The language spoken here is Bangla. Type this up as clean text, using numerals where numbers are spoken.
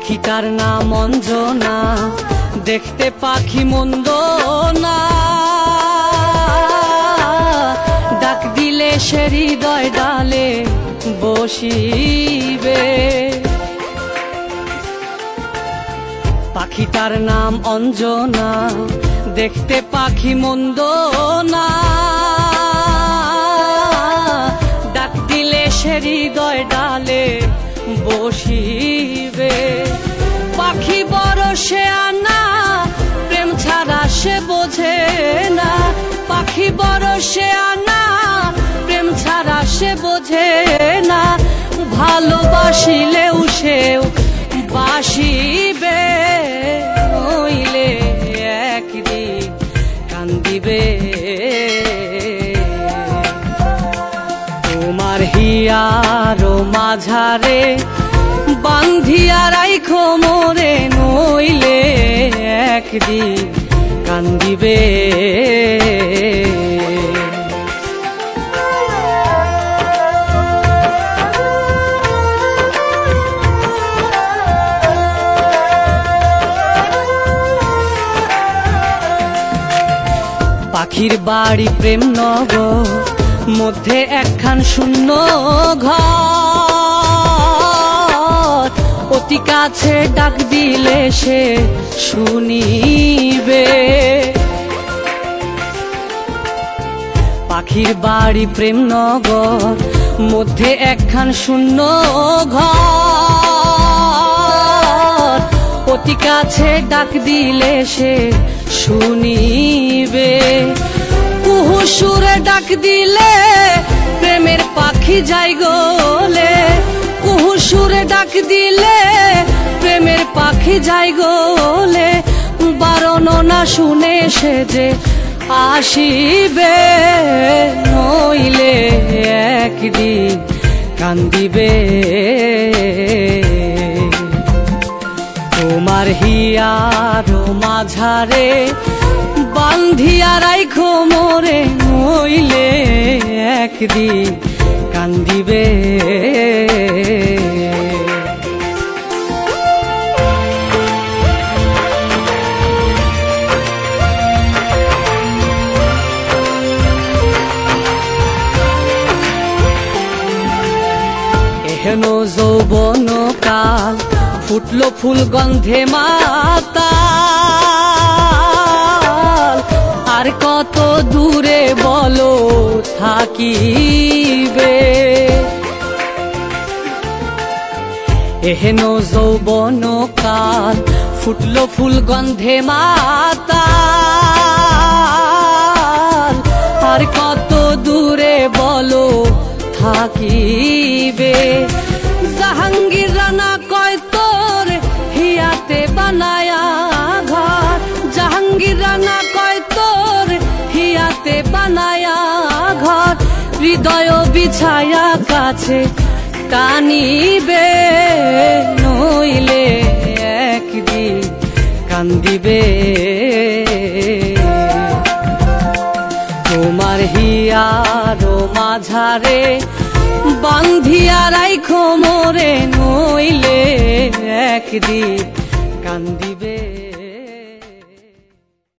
পাখিটার নাম অঞ্জনা, দেখতে পাখি মন্দ না, ডাক দিলে সে হৃদয় ডালে বসিবে। পাখিটার নাম অঞ্জনা, দেখতে পাখি মন্দ না, ডাক দিলে সে হৃদয় ডালে বসিবে। পাখি বড় সে আনা, প্রেম ছাড়া সে বোঝে না। পাখি বড় সে আনা, প্রেম ছাড়া সে বোঝে না। ভালোবাসিলেও সেও বাসিবে, নইলে একদিন কান্দিবে। তোমার হিয়ার মাঝারে বান্ধিয়া রাইখো মোরে, নইলে একদিন কান্দিবে। পাখির বাড়ি প্রেম নগর, মধ্যে একখান শূন্য ঘর। অতি কাছে ডাক দিলে সে শুনিবে। পাখির বাড়ি প্রেম নগর, মধ্যে একখান শূন্য ঘর। অতি কাছে ডাক দিলে সে শুনিবে। কুহু সুরে ডাক দিলে প্রেমের পাখি যাই গোলে। কুহু সুরে ডাক দিলে প্রেমের পাখি যাই গোলে। বারণ না শুনে সে যে আসিবে, নইলে একদিন কান্দিবে। তোমার হিয়ার মাঝারে বান্ধিয়া রাইখো মোরে, নইলে একদিন কান্দিবে। এহেন যৌবন কাল, ফুটলো ফুল গন্ধে মাতাল। আর কত দূরে বলো থাকিবে। এহেন যৌবন কাল, ফুটলো ফুল গন্ধে মাতাল। আর কত দূরে বলো থাকিবে। জাহাঙ্গীর রানা কয় তোর হিয়াতে বানায়া ঘর। জাহাঙ্গীর রানা কয় তোর হিয়াতে বানায়া ঘর। হৃদয় বিছায়া কাছে টানিবে, নইলে একদিন কান্দিবে। তোমার হিয়ার মাঝারে বান্ধিয়া রাইখো মোরে, নইলে একদিন কান্দিবে।